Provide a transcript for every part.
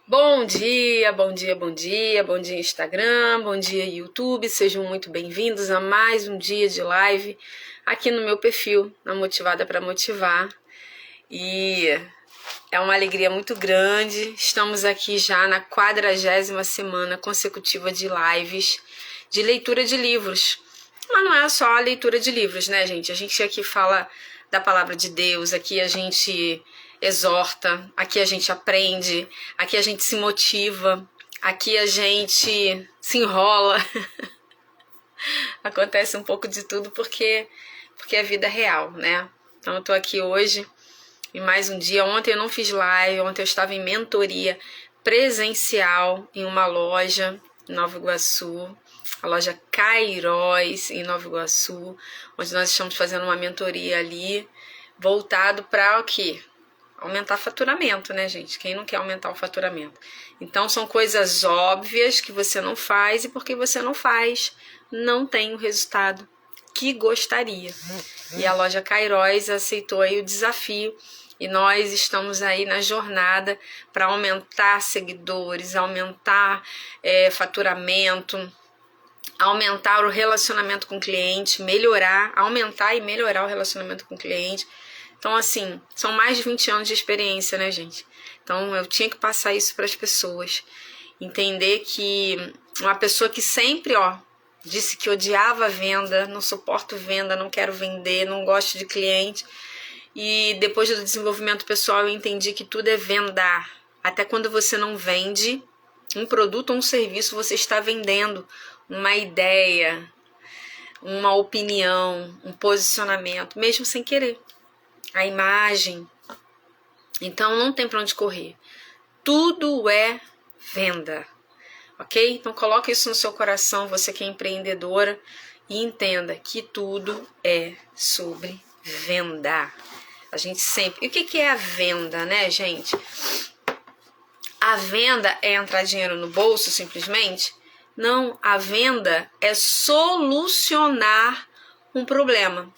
Bom dia, bom dia, bom dia, bom dia Instagram, bom dia YouTube, sejam muito bem-vindos a mais um dia de live aqui no meu perfil, na Motivada para Motivar. E é uma alegria muito grande, estamos aqui já na 40ª semana consecutiva de lives de leitura de livros. Mas não é só a leitura de livros, né, gente? A gente aqui fala da palavra de Deus, aqui a gente exorta, aqui a gente aprende, aqui a gente se motiva, aqui a gente se enrola. Acontece um pouco de tudo porque é vida real, né? Então eu tô aqui hoje em mais um dia. Ontem eu não fiz live, ontem eu estava em mentoria presencial em uma loja em Nova Iguaçu, a loja Cairóis em Nova Iguaçu, onde nós estamos fazendo uma mentoria ali, voltado para o quê? Aumentar faturamento, né, gente? Quem não quer aumentar o faturamento? Então, são coisas óbvias que você não faz e porque você não faz, não tem o resultado que gostaria. E a loja Cairóis aceitou aí o desafio e nós estamos aí na jornada para aumentar seguidores, aumentar faturamento, aumentar o relacionamento com o cliente, aumentar e melhorar o relacionamento com o cliente. Então, assim, são mais de 20 anos de experiência, né, gente? Então, eu tinha que passar isso para as pessoas. Entender que uma pessoa que sempre, disse que odiava a venda, não suporto venda, não quero vender, não gosto de cliente. E depois do desenvolvimento pessoal, eu entendi que tudo é vendar. Até quando você não vende um produto ou um serviço, você está vendendo uma ideia, uma opinião, um posicionamento, mesmo sem querer. A imagem. Então não tem para onde correr. Tudo é venda, ok? Então coloque isso no seu coração, você que é empreendedora, e entenda que tudo é sobre venda. A gente sempre... E o que é a venda, né, gente? A venda é entrar dinheiro no bolso, simplesmente? Não, a venda é solucionar um problema.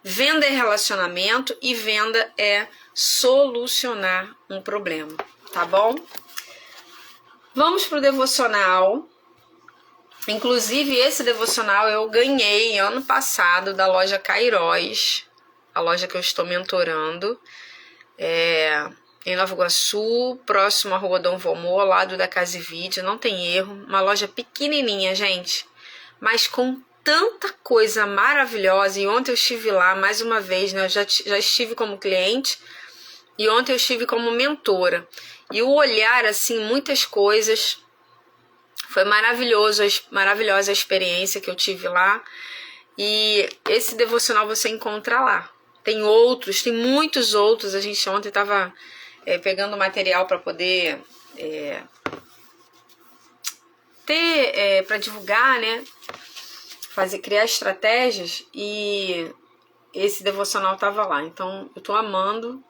Venda é relacionamento e venda é solucionar um problema, tá bom? Vamos pro devocional. Inclusive, esse devocional eu ganhei ano passado da loja Cairóis, a loja que eu estou mentorando, em Nova Iguaçu, próximo à Rua Dom Vomô, ao lado da Casa e Vídeo, não tem erro. Uma loja pequenininha, gente, mas com tanta coisa maravilhosa. E ontem eu estive lá mais uma vez, né? Eu já estive como cliente e ontem eu estive como mentora. E o olhar, assim, muitas coisas. Foi maravilhosa a experiência que eu tive lá. E esse devocional você encontra lá. Tem muitos outros. A gente ontem estava pegando material para poder para divulgar, né? Criar estratégias, e esse devocional estava lá. Então eu tô amando.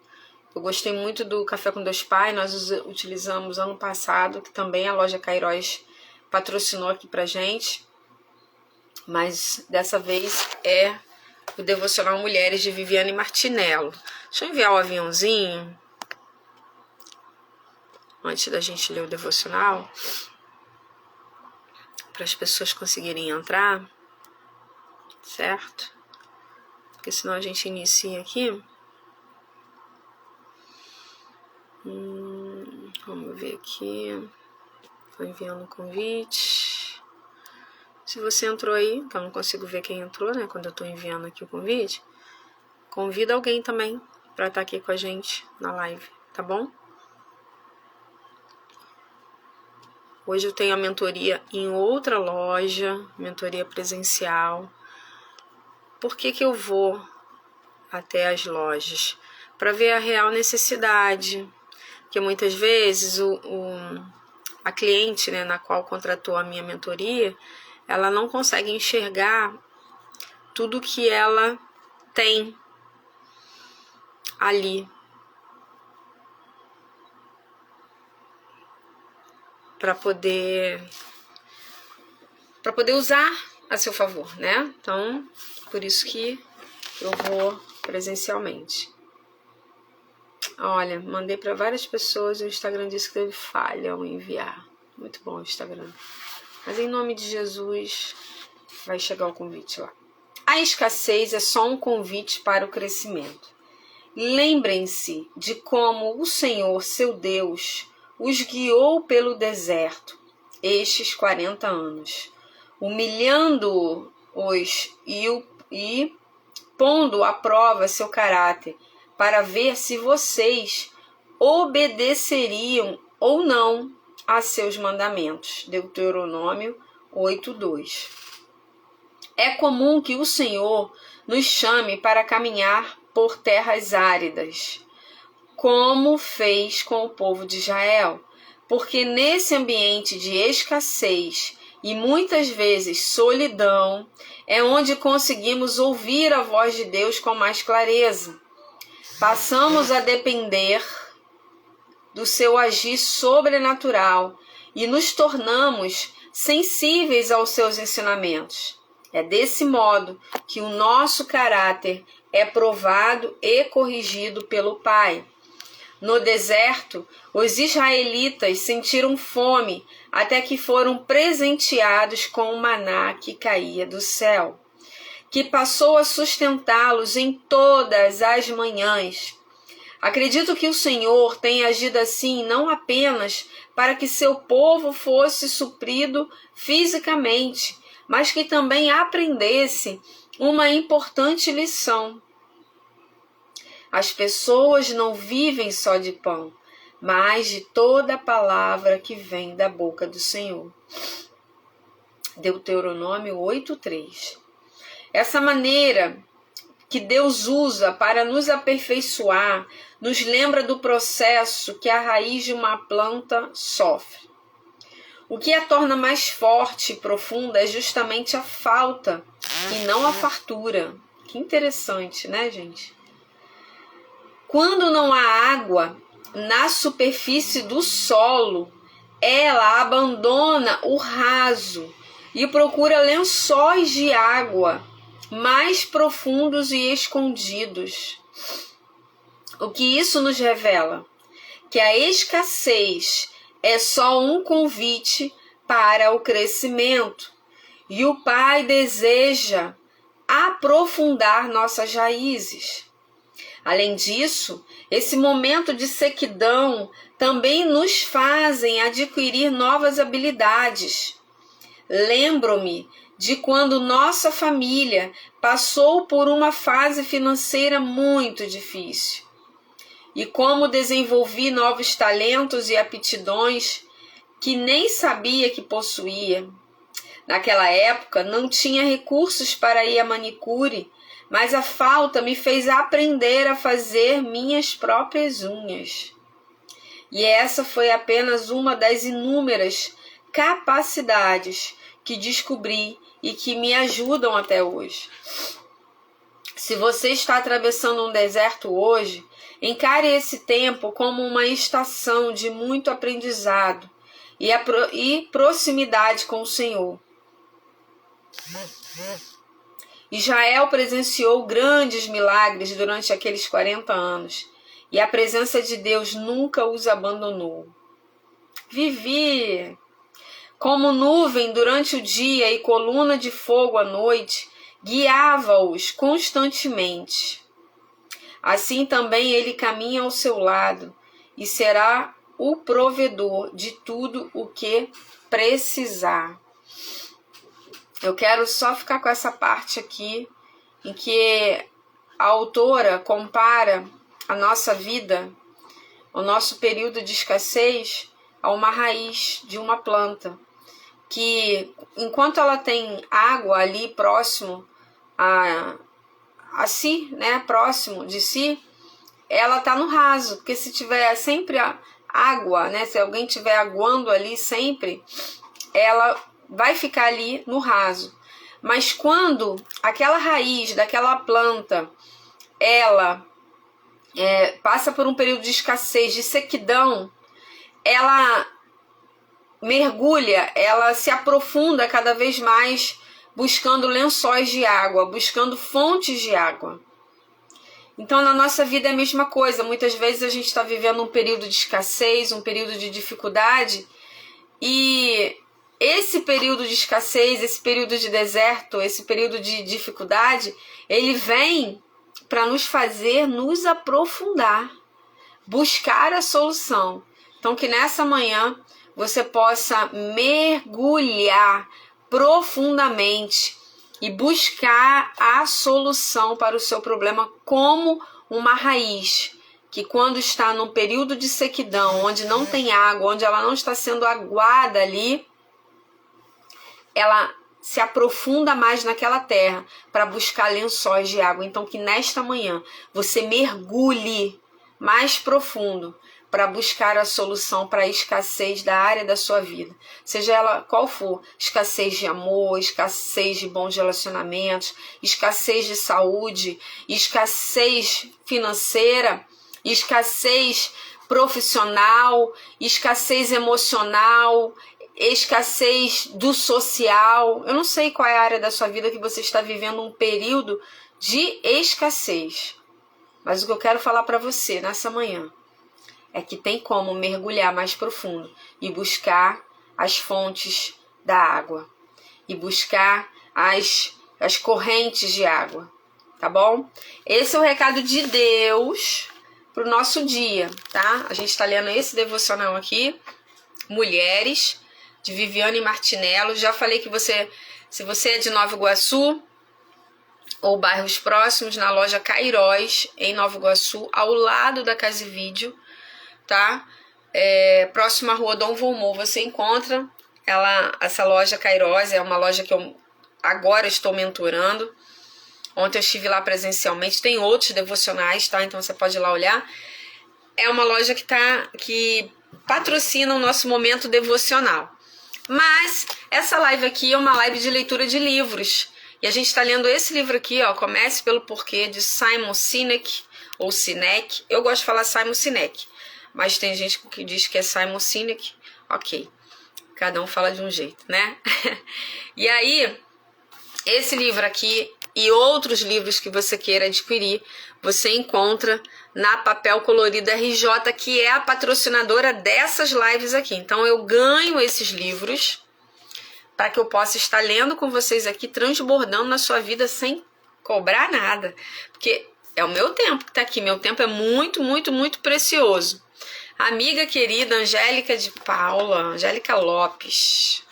Eu gostei muito do Café com Deus Pai. Nós utilizamos ano passado, que também a loja Cairóis patrocinou aqui pra gente, mas dessa vez é o devocional Mulheres de Viviane Martinello. Deixa eu enviar o aviãozinho antes da gente ler o devocional, para as pessoas conseguirem entrar, certo? Porque senão a gente inicia aqui. Vamos ver aqui. Estou enviando o convite. Se você entrou aí, que eu não consigo ver quem entrou, né? Quando eu estou enviando aqui o convite, convida alguém também para estar aqui com a gente na live, tá bom? Hoje eu tenho a mentoria em outra loja, mentoria presencial. Por que eu vou até as lojas? Para ver a real necessidade. Porque muitas vezes a cliente, né, na qual contratou a minha mentoria, ela não consegue enxergar tudo que ela tem ali para poder usar a seu favor, né? Então, por isso que eu vou presencialmente. Olha, mandei para várias pessoas e o Instagram disse que teve falha ao enviar. Muito bom o Instagram. Mas em nome de Jesus, vai chegar o convite lá. A escassez é só um convite para o crescimento. Lembrem-se de como o Senhor, seu Deus, os guiou pelo deserto estes 40 anos, humilhando-os e pondo à prova seu caráter, para ver se vocês obedeceriam ou não a seus mandamentos. Deuteronômio 8:2. É comum que o Senhor nos chame para caminhar por terras áridas, como fez com o povo de Israel, porque nesse ambiente de escassez e muitas vezes solidão é onde conseguimos ouvir a voz de Deus com mais clareza. Passamos a depender do seu agir sobrenatural e nos tornamos sensíveis aos seus ensinamentos. É desse modo que o nosso caráter é provado e corrigido pelo Pai. No deserto, os israelitas sentiram fome até que foram presenteados com o maná que caía do céu, que passou a sustentá-los em todas as manhãs. Acredito que o Senhor tenha agido assim não apenas para que seu povo fosse suprido fisicamente, mas que também aprendesse uma importante lição. As pessoas não vivem só de pão, mas de toda a palavra que vem da boca do Senhor. Deuteronômio 8:3. Essa maneira que Deus usa para nos aperfeiçoar nos lembra do processo que a raiz de uma planta sofre. O que a torna mais forte e profunda é justamente a falta e não a fartura. Que interessante, né, gente? Quando não há água na superfície do solo, ela abandona o raso e procura lençóis de água mais profundos e escondidos. O que isso nos revela? Que a escassez é só um convite para o crescimento e o Pai deseja aprofundar nossas raízes. Além disso, esse momento de sequidão também nos fazem adquirir novas habilidades. Lembro-me de quando nossa família passou por uma fase financeira muito difícil e como desenvolvi novos talentos e aptidões que nem sabia que possuía. Naquela época não tinha recursos para ir à manicure, mas a falta me fez aprender a fazer minhas próprias unhas. E essa foi apenas uma das inúmeras capacidades que descobri e que me ajudam até hoje. Se você está atravessando um deserto hoje, encare esse tempo como uma estação de muito aprendizado e proximidade com o Senhor. Israel presenciou grandes milagres durante aqueles 40 anos e a presença de Deus nunca os abandonou. Vivi como nuvem durante o dia e coluna de fogo à noite, guiava-os constantemente. Assim também ele caminha ao seu lado e será o provedor de tudo o que precisar. Eu quero só ficar com essa parte aqui, em que a autora compara a nossa vida, o nosso período de escassez, a uma raiz de uma planta, que enquanto ela tem água ali próximo a si, né, próximo de si, ela está no raso, porque se tiver sempre água, né, se alguém estiver aguando ali sempre, ela vai ficar ali no raso. Mas quando aquela raiz daquela planta, ela passa por um período de escassez, de sequidão, ela mergulha, ela se aprofunda cada vez mais, buscando lençóis de água, buscando fontes de água. Então, na nossa vida é a mesma coisa. Muitas vezes a gente está vivendo um período de escassez, um período de dificuldade, e esse período de escassez, esse período de deserto, esse período de dificuldade, ele vem para nos fazer nos aprofundar, buscar a solução. Então, que nessa manhã você possa mergulhar profundamente e buscar a solução para o seu problema como uma raiz, que quando está num período de sequidão, onde não tem água, onde ela não está sendo aguada ali, ela se aprofunda mais naquela terra para buscar lençóis de água. Então que nesta manhã você mergulhe mais profundo para buscar a solução para a escassez da área da sua vida, seja ela qual for, escassez de amor, escassez de bons relacionamentos, escassez de saúde, escassez financeira, escassez profissional, escassez emocional, escassez do social. Eu não sei qual é a área da sua vida que você está vivendo um período de escassez, mas o que eu quero falar para você nessa manhã é que tem como mergulhar mais profundo e buscar as fontes da água e buscar as correntes de água, tá bom? Esse é o recado de Deus pro nosso dia, tá? A gente está lendo esse devocional aqui, Mulheres, de Viviane Martinello. Já falei que se você é de Nova Iguaçu ou bairros próximos, na loja Cairós, em Nova Iguaçu, ao lado da Casa e Vídeo, tá? Próximo à Rua Dom Volmor, você encontra essa loja Cairós. É uma loja que eu agora estou mentorando. Ontem eu estive lá presencialmente. Tem outros devocionais, tá? Então você pode ir lá olhar. É uma loja que patrocina o nosso momento devocional. Mas essa live aqui é uma live de leitura de livros. E a gente está lendo esse livro aqui, ó, Comece pelo Porquê, de Simon Sinek, ou Sinek. Eu gosto de falar Simon Sinek, mas tem gente que diz que é Simon Sinek. Ok, cada um fala de um jeito, né? E aí, esse livro aqui e outros livros que você queira adquirir, você encontra na Papel Colorido RJ, que é a patrocinadora dessas lives aqui. Então eu ganho esses livros para que eu possa estar lendo com vocês aqui, transbordando na sua vida sem cobrar nada. Porque é o meu tempo que está aqui. Meu tempo é muito, muito, muito precioso. Amiga querida Angélica de Paula, Angélica Lopes,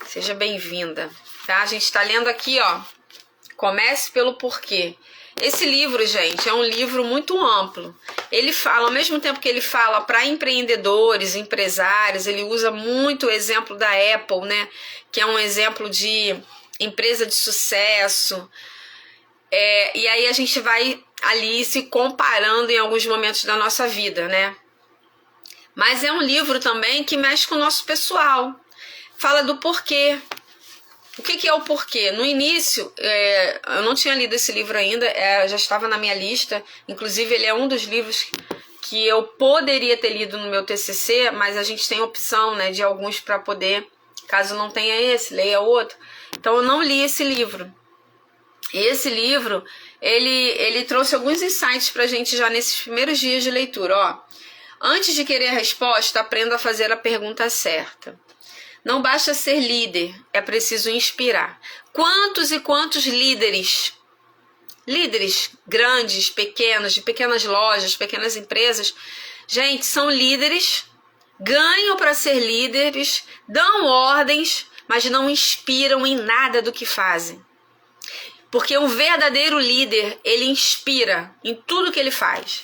seja bem-vinda. Tá? A gente está lendo aqui, ó, Comece pelo Porquê. Esse livro, gente, é um livro muito amplo. Ele fala, ao mesmo tempo que ele fala para empreendedores, empresários, ele usa muito o exemplo da Apple, né? Que é um exemplo de empresa de sucesso. E aí a gente vai ali se comparando em alguns momentos da nossa vida, né? Mas é um livro também que mexe com o nosso pessoal. Fala do porquê. O que é o porquê? No início, eu não tinha lido esse livro ainda, já estava na minha lista. Inclusive, ele é um dos livros que eu poderia ter lido no meu TCC, mas a gente tem opção, né, de alguns para poder, caso não tenha esse, leia outro. Então, eu não li esse livro. Esse livro, ele trouxe alguns insights para a gente já nesses primeiros dias de leitura. Ó, antes de querer a resposta, aprenda a fazer a pergunta certa. Não basta ser líder, é preciso inspirar. Quantos e quantos líderes grandes, pequenos, de pequenas lojas, pequenas empresas, gente, são líderes, ganham para ser líderes, dão ordens, mas não inspiram em nada do que fazem. Porque um verdadeiro líder, ele inspira em tudo que ele faz.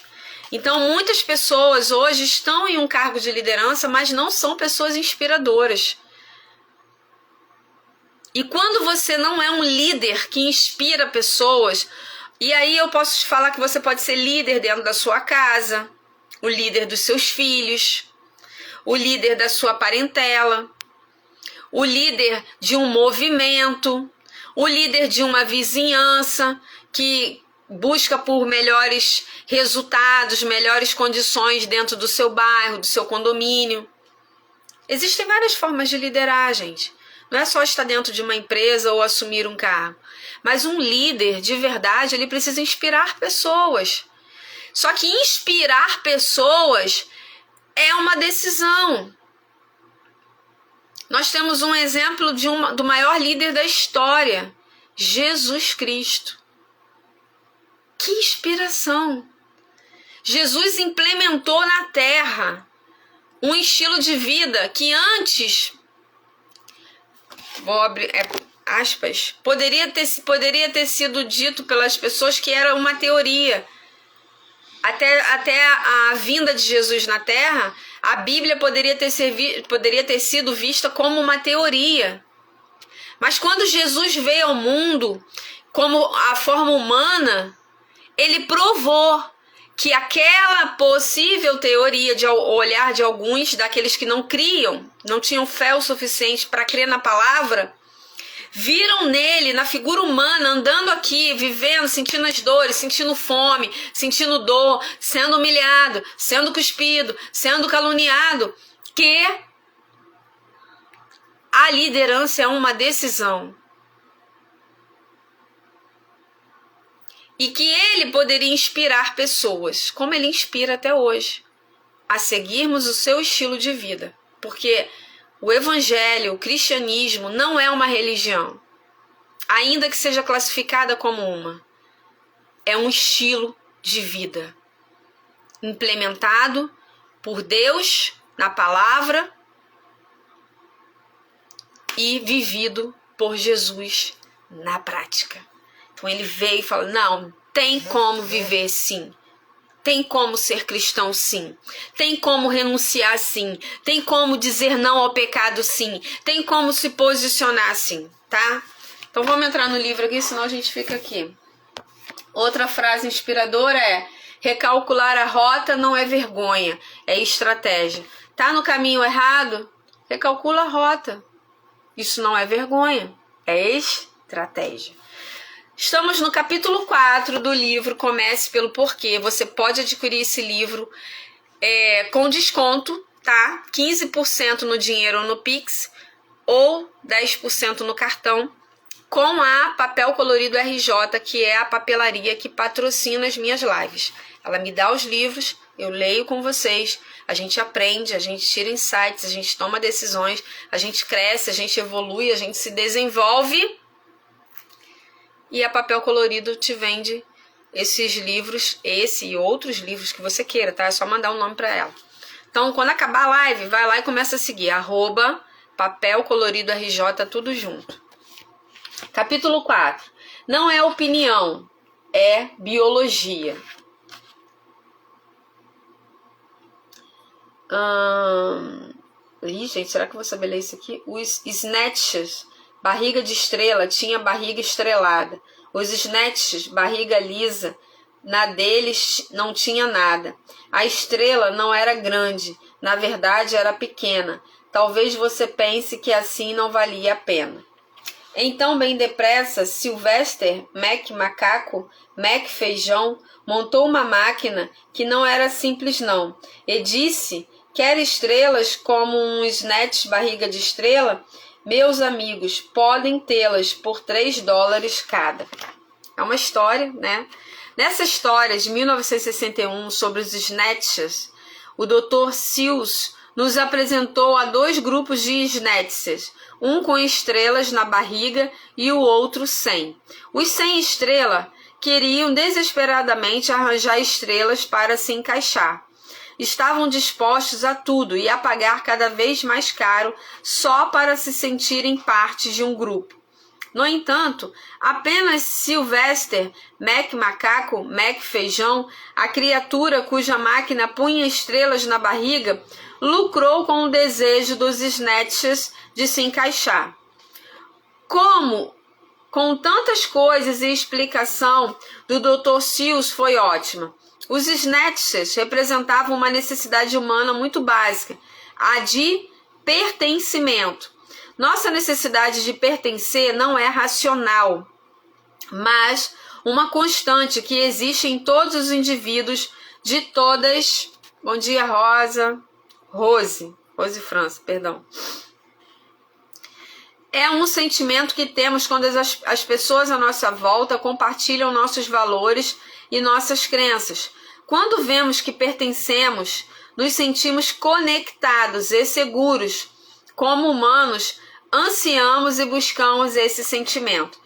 Então, muitas pessoas hoje estão em um cargo de liderança, mas não são pessoas inspiradoras. E quando você não é um líder que inspira pessoas, e aí eu posso te falar que você pode ser líder dentro da sua casa, o líder dos seus filhos, o líder da sua parentela, o líder de um movimento, o líder de uma vizinhança que busca por melhores resultados, melhores condições dentro do seu bairro, do seu condomínio. Existem várias formas de liderar, gente. Não é só estar dentro de uma empresa ou assumir um cargo. Mas um líder, de verdade, ele precisa inspirar pessoas. Só que inspirar pessoas é uma decisão. Nós temos um exemplo do maior líder da história, Jesus Cristo. Que inspiração! Jesus implementou na Terra um estilo de vida que antes, vou abrir aspas, poderia ter sido dito pelas pessoas que era uma teoria. Até a vinda de Jesus na Terra, a Bíblia poderia ter sido vista como uma teoria. Mas quando Jesus veio ao mundo como a forma humana, ele provou que aquela possível teoria de olhar de alguns, daqueles que não criam, não tinham fé o suficiente para crer na palavra, viram nele, na figura humana, andando aqui, vivendo, sentindo as dores, sentindo fome, sentindo dor, sendo humilhado, sendo cuspido, sendo caluniado, que a liderança é uma decisão. E que ele poderia inspirar pessoas, como ele inspira até hoje, a seguirmos o seu estilo de vida. Porque o evangelho, o cristianismo, não é uma religião, ainda que seja classificada como uma. É um estilo de vida, implementado por Deus na palavra e vivido por Jesus na prática. Então ele veio e falou, não, tem como viver sim. Tem como ser cristão sim. Tem como renunciar sim. Tem como dizer não ao pecado sim. Tem como se posicionar sim, tá? Então vamos entrar no livro aqui, senão a gente fica aqui. Outra frase inspiradora é: recalcular a rota não é vergonha, é estratégia. Tá no caminho errado? Recalcula a rota. Isso não é vergonha, é estratégia. Estamos no capítulo 4 do livro Comece pelo Porquê. Você pode adquirir esse livro com desconto, tá? 15% no dinheiro ou no Pix, ou 10% no cartão, com a Papel Colorido RJ, que é a papelaria que patrocina as minhas lives. Ela me dá os livros, eu leio com vocês, a gente aprende, a gente tira insights, a gente toma decisões, a gente cresce, a gente evolui, a gente se desenvolve. E a Papel Colorido te vende esses livros, esse e outros livros que você queira, tá? É só mandar um nome para ela. Então, quando acabar a live, vai lá e começa a seguir. @Papel Colorido RJ, tudo junto. Capítulo 4. Não é opinião, é biologia. Gente, será que eu vou saber ler isso aqui? Os snatches, barriga de estrela, tinha barriga estrelada. Os snatches, barriga lisa, na deles não tinha nada. A estrela não era grande, na verdade era pequena. Talvez você pense que assim não valia a pena. Então, bem depressa, Sylvester Macaco, Feijão, montou uma máquina que não era simples não, e disse: quer estrelas como um snatch barriga de estrela? Meus amigos, podem tê-las por $3 cada. É uma história, né? Nessa história de 1961 sobre os snatches, o Dr. Seuss nos apresentou a 2 grupos de snatches, um com estrelas na barriga e o outro sem. Os sem estrela queriam desesperadamente arranjar estrelas para se encaixar. Estavam dispostos a tudo e a pagar cada vez mais caro só para se sentirem parte de um grupo. No entanto, apenas Sylvester Macaco, Feijão, a criatura cuja máquina punha estrelas na barriga, lucrou com o desejo dos snatches de se encaixar. Como, com tantas coisas e explicação do Dr. Seuss foi ótima. Os snatches representavam uma necessidade humana muito básica, a de pertencimento. Nossa necessidade de pertencer não é racional, mas uma constante que existe em todos os indivíduos de todas... Bom dia, Rose França, perdão. É um sentimento que temos quando as pessoas à nossa volta compartilham nossos valores e nossas crenças. Quando vemos que pertencemos, nos sentimos conectados e seguros. Como humanos, ansiamos e buscamos esse sentimento.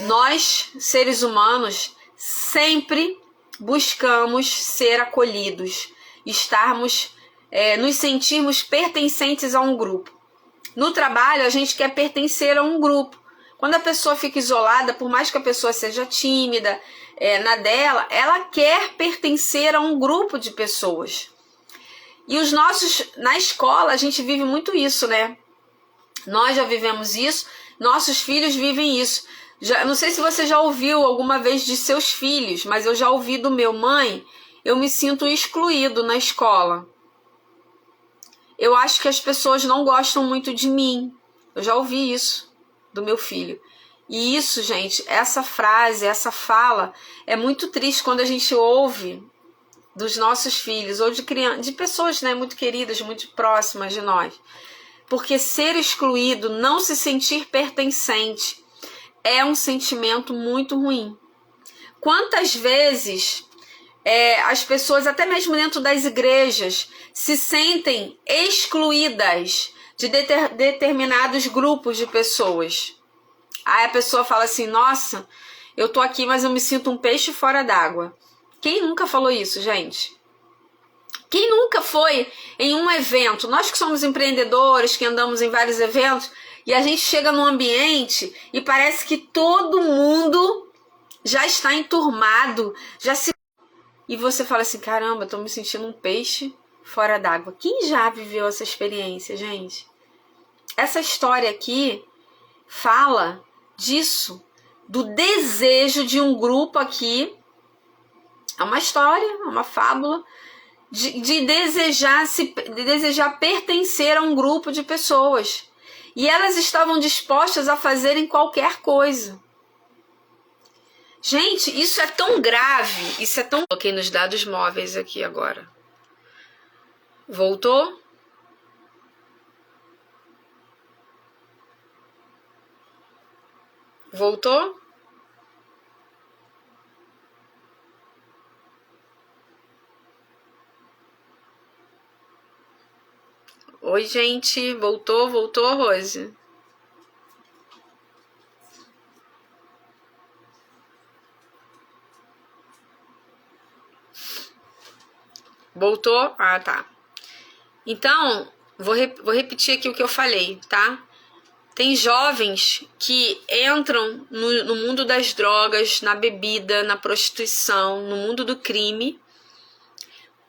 Nós, seres humanos, sempre buscamos ser acolhidos, nos sentirmos pertencentes a um grupo. No trabalho, a gente quer pertencer a um grupo. Quando a pessoa fica isolada, por mais que a pessoa seja tímida, na dela, ela quer pertencer a um grupo de pessoas. E na escola, a gente vive muito isso, né? Nós já vivemos isso, nossos filhos vivem isso. Não sei se você já ouviu alguma vez de seus filhos, mas eu já ouvi do meu: mãe, eu me sinto excluído na escola. Eu acho que as pessoas não gostam muito de mim. Eu já ouvi isso do meu filho. E isso, gente, essa frase, essa fala, é muito triste quando a gente ouve dos nossos filhos ou de pessoas, né, muito queridas, muito próximas de nós. Porque ser excluído, não se sentir pertencente, é um sentimento muito ruim. Quantas vezes as pessoas, até mesmo dentro das igrejas, se sentem excluídas de determinados grupos de pessoas. Aí a pessoa fala assim: nossa, eu tô aqui, mas eu me sinto um peixe fora d'água. Quem nunca falou isso, gente? Quem nunca foi em um evento? Nós que somos empreendedores, que andamos em vários eventos, e a gente chega num ambiente e parece que todo mundo já está enturmado, e você fala assim: caramba, eu tô me sentindo um peixe fora d'água. Quem já viveu essa experiência, gente? Essa história aqui fala disso, do desejo de um grupo aqui. É uma história, é uma fábula, de desejar pertencer a um grupo de pessoas. E elas estavam dispostas a fazerem qualquer coisa. Gente, isso é tão grave, isso é tão... Coloquei nos dados móveis aqui agora. Voltou? Voltou? Oi, gente. Voltou, Rose? Voltou? Ah, tá. Então, vou repetir aqui o que eu falei, tá? Tem jovens que entram no mundo das drogas, na bebida, na prostituição, no mundo do crime,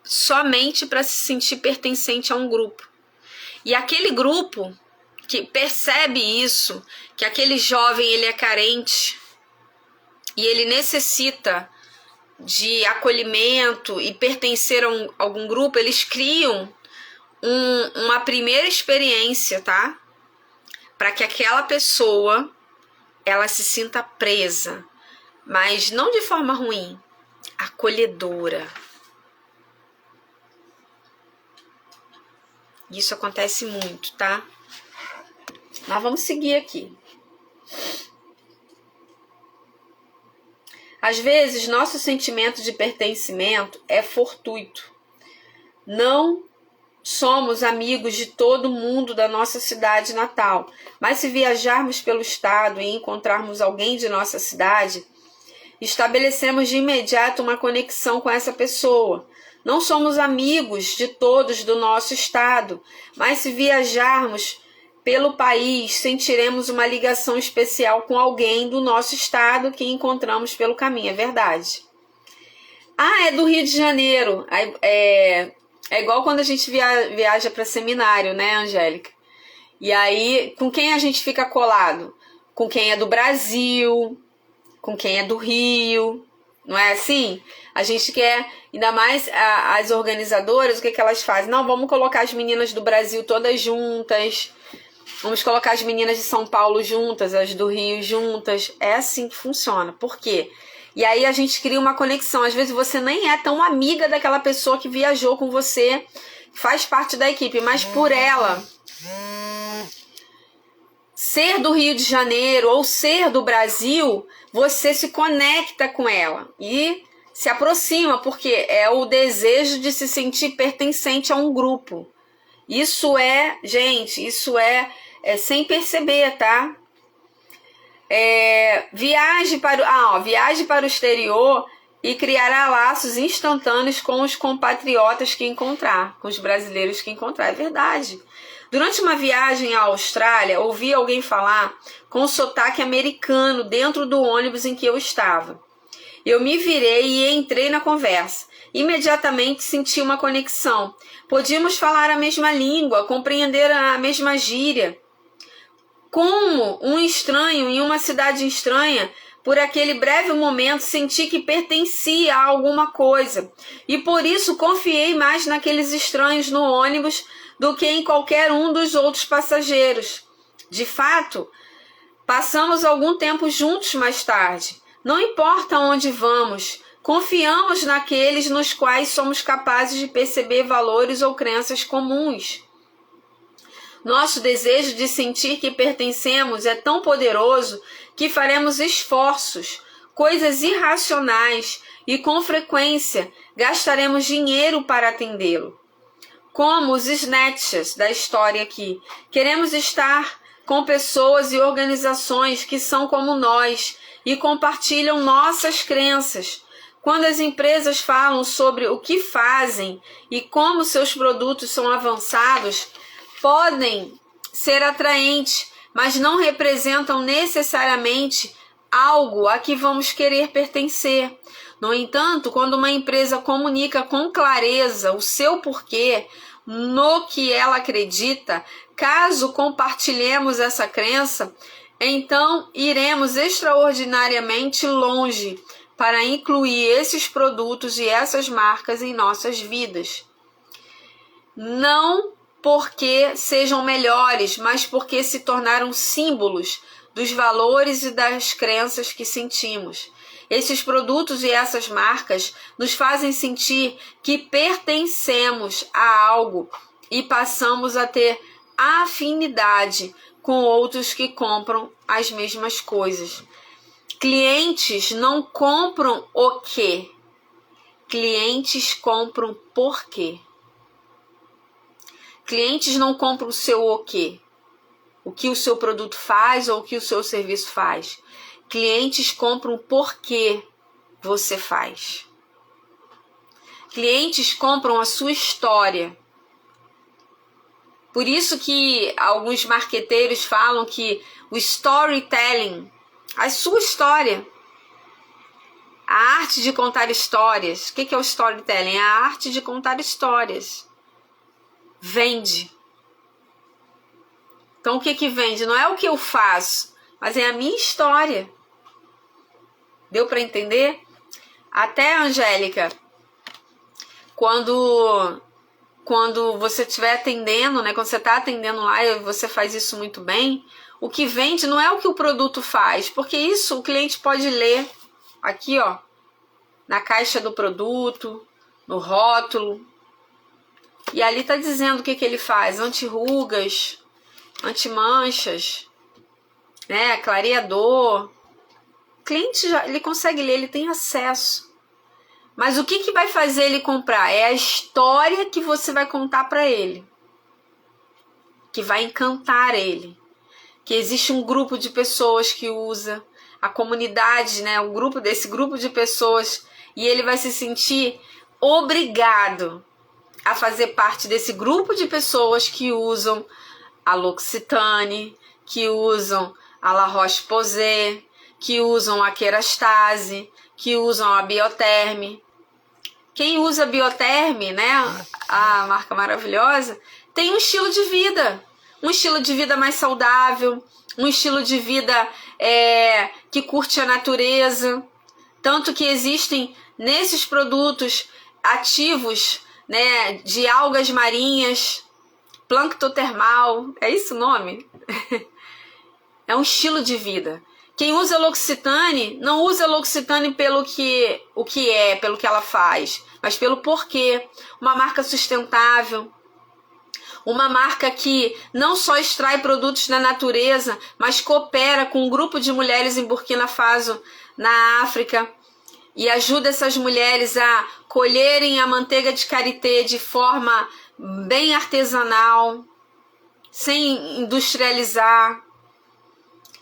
somente para se sentir pertencente a um grupo. E aquele grupo que percebe isso, que aquele jovem ele é carente e ele necessita de acolhimento e pertencer a algum grupo, eles criam uma primeira experiência, tá? Para que aquela pessoa ela se sinta presa, mas não de forma ruim, acolhedora. Isso acontece muito, tá? Mas vamos seguir aqui. Às vezes, nosso sentimento de pertencimento é fortuito. Não somos amigos de todo mundo da nossa cidade natal, mas se viajarmos pelo estado e encontrarmos alguém de nossa cidade, estabelecemos de imediato uma conexão com essa pessoa. Não somos amigos de todos do nosso estado, mas se viajarmos pelo país, sentiremos uma ligação especial com alguém do nosso estado que encontramos pelo caminho. É verdade. Ah, é do Rio de Janeiro. É igual quando a gente viaja para seminário, né, Angélica? E aí, com quem a gente fica colado? Com quem é do Brasil, com quem é do Rio, não é assim? A gente quer, ainda mais as organizadoras, o que elas fazem? Não, vamos colocar as meninas do Brasil todas juntas, vamos colocar as meninas de São Paulo juntas, as do Rio juntas. É assim que funciona. Por quê? E aí a gente cria uma conexão. Às vezes você nem é tão amiga daquela pessoa que viajou com você, faz parte da equipe, mas por ela ser do Rio de Janeiro ou ser do Brasil, você se conecta com ela e se aproxima, porque é o desejo de se sentir pertencente a um grupo. Isso é, gente, isso é sem perceber, tá? Viaje para o exterior e criará laços instantâneos com os compatriotas que encontrar, com os brasileiros que encontrar. É verdade. Durante uma viagem à Austrália, ouvi alguém falar com sotaque americano dentro do ônibus em que eu estava. Eu me virei e entrei na conversa. Imediatamente senti uma conexão. Podíamos falar a mesma língua, compreender a mesma gíria. Como um estranho em uma cidade estranha, por aquele breve momento senti que pertencia a alguma coisa. E por isso confiei mais naqueles estranhos no ônibus do que em qualquer um dos outros passageiros. De fato, passamos algum tempo juntos mais tarde. Não importa onde vamos, confiamos naqueles nos quais somos capazes de perceber valores ou crenças comuns. Nosso desejo de sentir que pertencemos é tão poderoso que faremos esforços, coisas irracionais e, com frequência, gastaremos dinheiro para atendê-lo. Como os snatchers da história aqui, queremos estar com pessoas e organizações que são como nós e compartilham nossas crenças. Quando as empresas falam sobre o que fazem e como seus produtos são avançados, podem ser atraentes, mas não representam necessariamente algo a que vamos querer pertencer. No entanto, quando uma empresa comunica com clareza o seu porquê, no que ela acredita, caso compartilhemos essa crença, então iremos extraordinariamente longe para incluir esses produtos e essas marcas em nossas vidas. Não porque sejam melhores, mas porque se tornaram símbolos dos valores e das crenças que sentimos. Esses produtos e essas marcas nos fazem sentir que pertencemos a algo e passamos a ter afinidade com outros que compram as mesmas coisas. Clientes não compram o quê? Clientes compram por quê? Clientes não compram o seu o quê? O que o seu produto faz ou o que o seu serviço faz. Clientes compram por que você faz. Clientes compram a sua história. Por isso que alguns marqueteiros falam que o storytelling, a sua história, a arte de contar histórias. O que é o storytelling? É a arte de contar histórias. Vende. Então o que vende? Não é o que eu faço, mas é a minha história. Deu para entender? Até, Angélica, quando você estiver atendendo, né, quando você está atendendo lá e você faz isso muito bem, o que vende não é o que o produto faz, porque isso o cliente pode ler aqui, ó, na caixa do produto, no rótulo, e ali está dizendo o que ele faz: anti-rugas, anti-manchas, né, clareador. O cliente ele consegue ler, ele tem acesso. Mas o que vai fazer ele comprar? É a história que você vai contar para ele, que vai encantar ele. Que existe um grupo de pessoas que usa, a comunidade, né, esse grupo de pessoas, e ele vai se sentir obrigado a fazer parte desse grupo de pessoas que usam a L'Occitane, que usam a La Roche-Posay, que usam a Kerastase, que usam a Bioterme. Quem usa a Bioterme, né, a marca maravilhosa, tem um estilo de vida mais saudável, um estilo de vida que curte a natureza. Tanto que existem nesses produtos ativos, né, de algas marinhas, plâncton termal, é isso o nome? É um estilo de vida. Quem usa L'Occitane não usa L'Occitane pelo que ela faz, mas pelo porquê. Uma marca sustentável, Uma marca que não só extrai produtos da natureza, mas coopera com um grupo de mulheres em Burkina Faso, na África, e ajuda essas mulheres a colherem a manteiga de karité de forma bem artesanal, sem industrializar.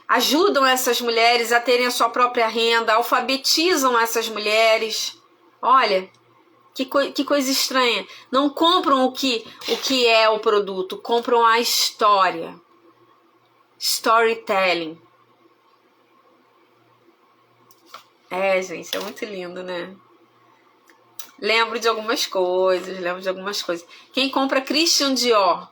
Ajudam essas mulheres a terem a sua própria renda, alfabetizam essas mulheres. Olha, que coisa estranha. Não compram o que é o produto, compram a história. Storytelling. Gente, é muito lindo, né? Lembro de algumas coisas. Quem compra Christian Dior?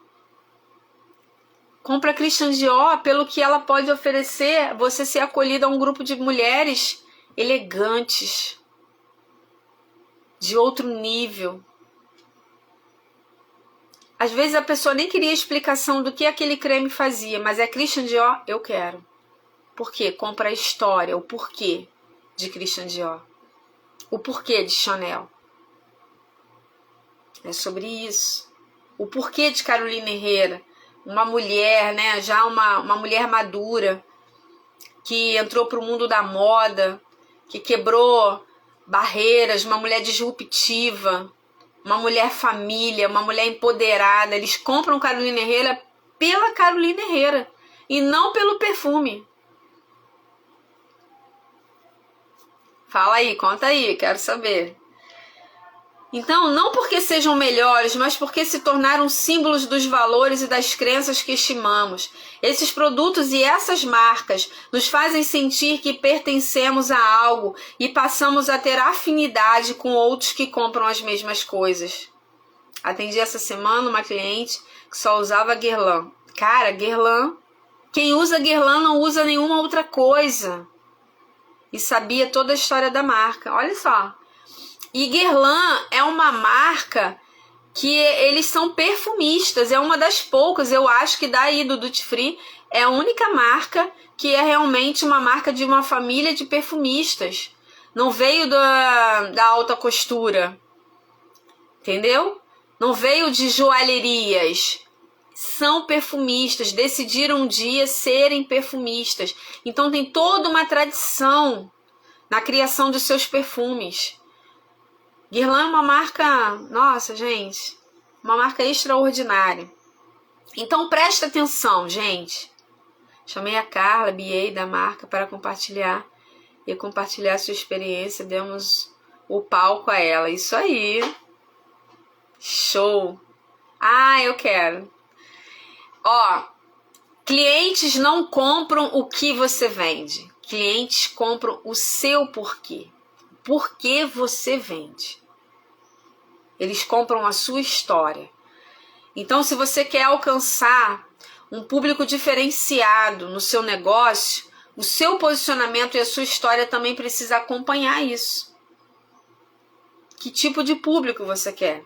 Compra Christian Dior pelo que ela pode oferecer, você ser acolhida a um grupo de mulheres elegantes, de outro nível. Às vezes a pessoa nem queria explicação do que aquele creme fazia, mas é Christian Dior, eu quero. Por quê? Compra a história, o porquê de Christian Dior, o porquê de Chanel. É sobre isso. O porquê de Carolina Herrera. Uma mulher, né, já uma mulher madura, que entrou para o mundo da moda, que quebrou barreiras, uma mulher disruptiva, uma mulher família, uma mulher empoderada. Eles compram Carolina Herrera pela Carolina Herrera e não pelo perfume. Fala aí, conta aí, quero saber. Então, não porque sejam melhores, mas porque se tornaram símbolos dos valores e das crenças que estimamos. Esses produtos e essas marcas nos fazem sentir que pertencemos a algo e passamos a ter afinidade com outros que compram as mesmas coisas. Atendi essa semana uma cliente que só usava Guerlain. Cara, Guerlain, quem usa Guerlain não usa nenhuma outra coisa. E sabia toda a história da marca. Olha só. E Guerlain é uma marca que eles são perfumistas, é uma das poucas, eu acho que daí do Duty Free é a única marca que é realmente uma marca de uma família de perfumistas. Não veio da alta costura, entendeu? Não veio de joalherias. São perfumistas, decidiram um dia serem perfumistas. Então tem toda uma tradição na criação dos seus perfumes. Guerlain é uma marca, nossa gente, uma marca extraordinária. Então presta atenção, gente. Chamei a Carla, BA da marca, para compartilhar sua experiência. Demos o palco a ela. Isso aí. Show. Eu quero. Clientes não compram o que você vende. Clientes compram o seu porquê. Por que você vende? Eles compram a sua história. Então, se você quer alcançar um público diferenciado no seu negócio, o seu posicionamento e a sua história também precisa acompanhar isso. Que tipo de público você quer?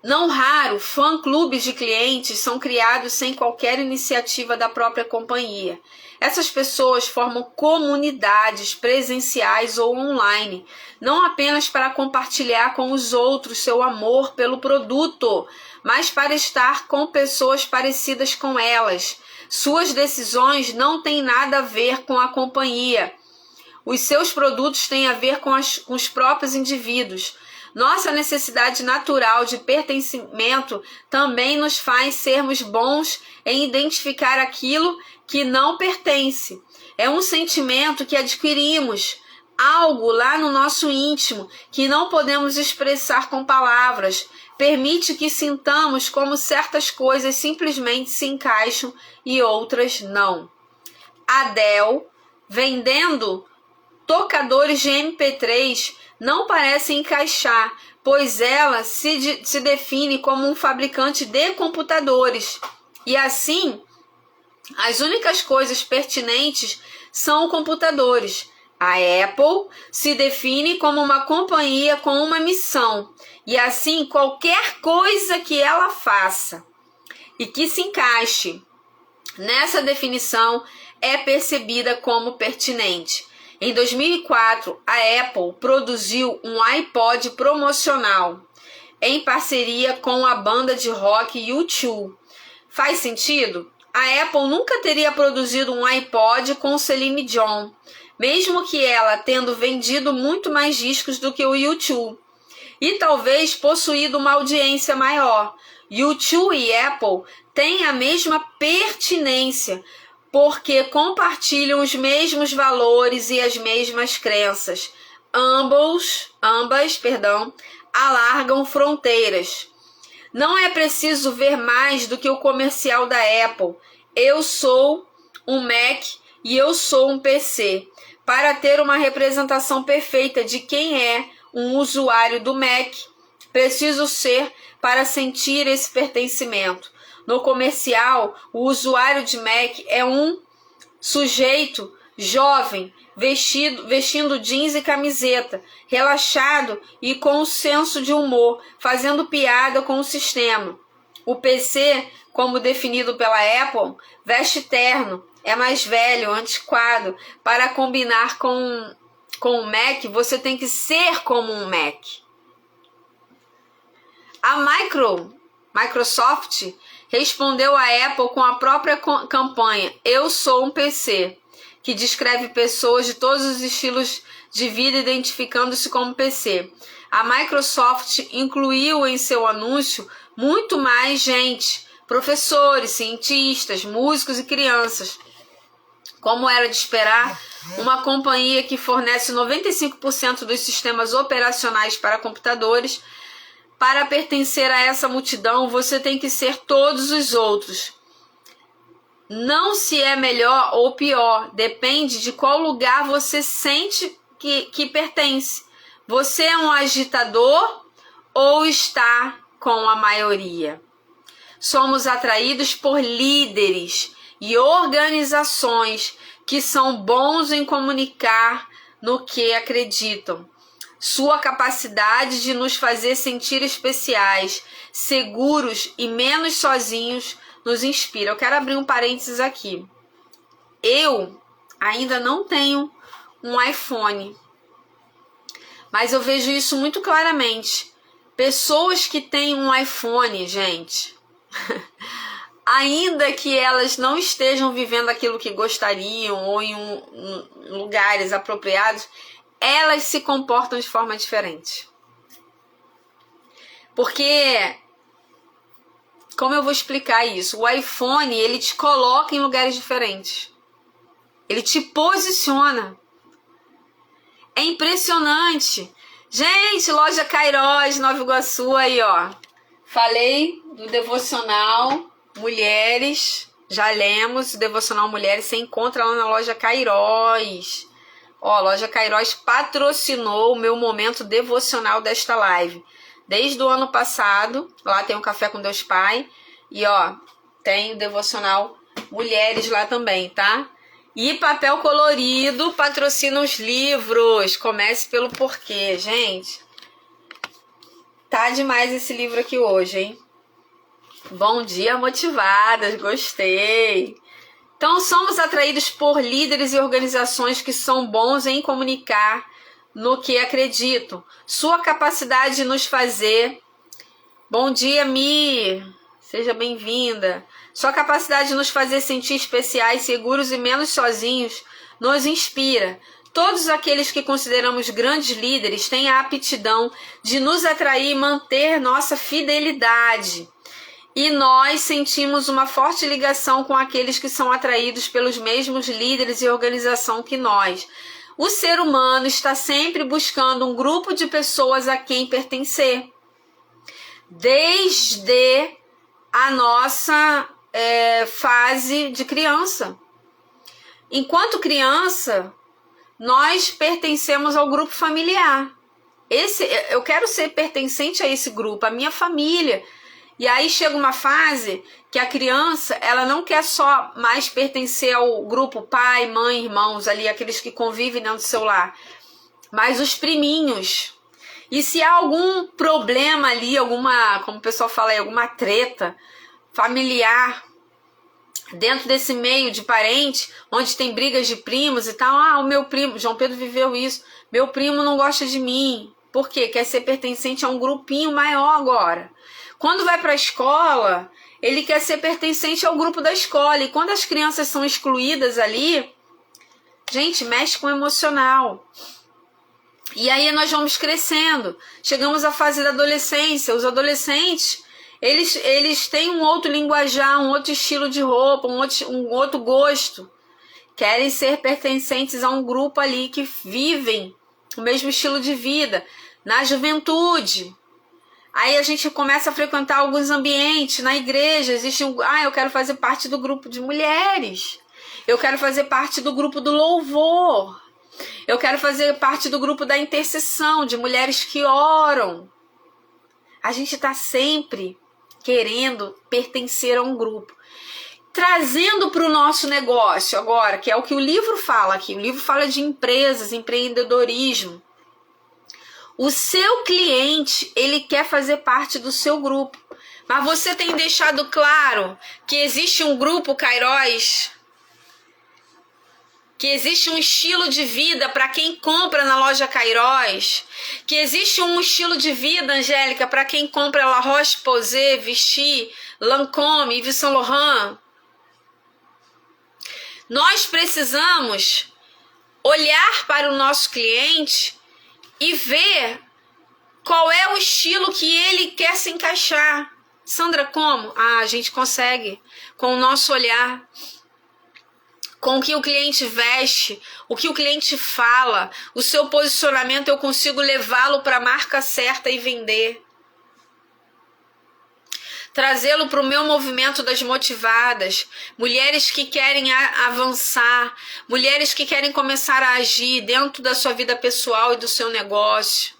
Não raro, fã-clubes de clientes são criados sem qualquer iniciativa da própria companhia. Essas pessoas formam comunidades presenciais ou online, não apenas para compartilhar com os outros seu amor pelo produto, mas para estar com pessoas parecidas com elas. Suas decisões não têm nada a ver com a companhia. Os seus produtos têm a ver com os próprios indivíduos. Nossa necessidade natural de pertencimento também nos faz sermos bons em identificar aquilo que não pertence. É um sentimento que adquirimos, algo lá no nosso íntimo que não podemos expressar com palavras. Permite que sintamos como certas coisas simplesmente se encaixam e outras não. Adele, vendendo tocadores de MP3, não parece encaixar, pois ela se define como um fabricante de computadores. E assim, as únicas coisas pertinentes são computadores. A Apple se define como uma companhia com uma missão. E assim, qualquer coisa que ela faça e que se encaixe nessa definição é percebida como pertinente. Em 2004, a Apple produziu um iPod promocional. em parceria com a banda de rock U2. Faz sentido? A Apple nunca teria produzido um iPod com Celine Dion, mesmo que ela tendo vendido muito mais discos do que o U2, e talvez possuído uma audiência maior. U2 e Apple têm a mesma pertinência, porque compartilham os mesmos valores e as mesmas crenças. Ambas, alargam fronteiras. Não é preciso ver mais do que o comercial da Apple. Eu sou um Mac e eu sou um PC, para ter uma representação perfeita de quem é um usuário do Mac. Preciso ser para sentir esse pertencimento. No comercial, o usuário de Mac é um sujeito jovem, vestindo jeans e camiseta, relaxado e com um senso de humor, fazendo piada com o sistema. O PC, como definido pela Apple, veste terno, é mais velho, antiquado. Para combinar com o Mac, você tem que ser como um Mac. A Microsoft respondeu à Apple com a própria campanha Eu Sou um PC, que descreve pessoas de todos os estilos de vida identificando-se como PC. A Microsoft incluiu em seu anúncio muito mais gente, professores, cientistas, músicos e crianças. Como era de esperar, uma companhia que fornece 95% dos sistemas operacionais para computadores. Para pertencer a essa multidão, você tem que ser todos os outros. Não se é melhor ou pior, depende de qual lugar você sente que pertence. Você é um agitador ou está com a maioria? Somos atraídos por líderes e organizações que são bons em comunicar no que acreditam. Sua capacidade de nos fazer sentir especiais, seguros e menos sozinhos nos inspira. Eu quero abrir um parênteses aqui. Eu ainda não tenho um iPhone, mas eu vejo isso muito claramente. Pessoas que têm um iPhone, gente, ainda que elas não estejam vivendo aquilo que gostariam ou em lugares apropriados, elas se comportam de forma diferente. Porque, como eu vou explicar isso? O iPhone, ele te coloca em lugares diferentes. Ele te posiciona. É impressionante. Gente, loja Cairós, Nova Iguaçu, aí, ó. Falei do devocional Mulheres. Já lemos o devocional Mulheres. Você encontra lá na loja Cairós. Ó, a loja Cairós patrocinou o meu momento devocional desta live. Desde o ano passado, lá tem um Café com Deus Pai. E, ó, tem o devocional Mulheres lá também, tá? E Papel Colorido patrocina os livros. Comece pelo porquê, gente. Tá demais esse livro aqui hoje, hein? Bom dia, motivadas. Gostei. Então, somos atraídos por líderes e organizações que são bons em comunicar no que acreditam. Sua capacidade de nos fazer... Bom dia, Mi. Seja bem-vinda. Sua capacidade de nos fazer sentir especiais, seguros e menos sozinhos nos inspira. Todos aqueles que consideramos grandes líderes têm a aptidão de nos atrair e manter nossa fidelidade. E nós sentimos uma forte ligação com aqueles que são atraídos pelos mesmos líderes e organização que nós. O ser humano está sempre buscando um grupo de pessoas a quem pertencer. Desde a nossa fase de criança. Enquanto criança, nós pertencemos ao grupo familiar. Eu quero ser pertencente a esse grupo, a minha família. E aí chega uma fase que a criança, ela não quer só mais pertencer ao grupo pai, mãe, irmãos, ali, aqueles que convivem dentro do seu lar, mas os priminhos. E se há algum problema ali, alguma, como o pessoal fala aí, alguma treta familiar dentro desse meio de parente, onde tem brigas de primos e tal, o meu primo, João Pedro viveu isso, meu primo não gosta de mim, Por quê? Quer ser pertencente a um grupinho maior agora. Quando vai para a escola, ele quer ser pertencente ao grupo da escola. E quando as crianças são excluídas ali, gente, mexe com o emocional. E aí nós vamos crescendo. Chegamos à fase da adolescência. Os adolescentes, eles têm um outro linguajar, um outro estilo de roupa, um outro gosto. Querem ser pertencentes a um grupo ali que vivem o mesmo estilo de vida. Na juventude, aí a gente começa a frequentar alguns ambientes. Na igreja existe eu quero fazer parte do grupo de mulheres, eu quero fazer parte do grupo do louvor, eu quero fazer parte do grupo da intercessão, de mulheres que oram. A gente está sempre querendo pertencer a um grupo. Trazendo para o nosso negócio agora, que é o que o livro fala aqui. O livro fala de empresas, empreendedorismo. O seu cliente, ele quer fazer parte do seu grupo. Mas você tem deixado claro que existe um grupo Kairos? Que existe um estilo de vida para quem compra na loja Kairos? Que existe um estilo de vida, Angélica, para quem compra La Roche-Posay, Vichy, Lancôme, Yves Saint Laurent? Nós precisamos olhar para o nosso cliente e ver qual é o estilo que ele quer se encaixar. Sandra, como? A gente consegue com o nosso olhar, com o que o cliente veste, o que o cliente fala, o seu posicionamento, eu consigo levá-lo para a marca certa e vender. Trazê-lo para o meu movimento das motivadas, mulheres que querem avançar, mulheres que querem começar a agir dentro da sua vida pessoal e do seu negócio.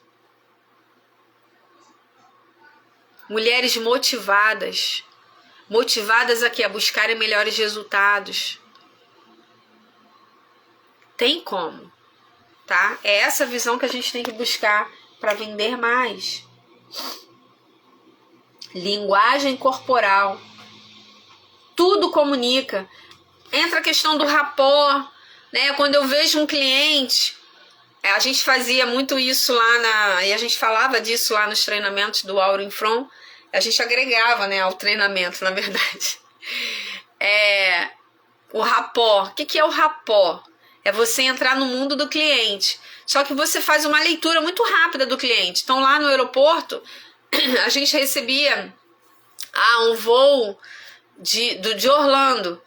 Mulheres motivadas a quê? A buscarem melhores resultados. Tem como, tá? É essa visão que a gente tem que buscar para vender mais. Linguagem corporal, tudo comunica. Entra a questão do rapport, né? Quando eu vejo um cliente, a gente fazia muito isso lá e a gente falava disso lá nos treinamentos do Aura in From, a gente agregava, né, ao treinamento, na verdade. O rapport. O que é o rapport? É você entrar no mundo do cliente. Só que você faz uma leitura muito rápida do cliente. Então lá no aeroporto, a gente recebia um voo de Orlando.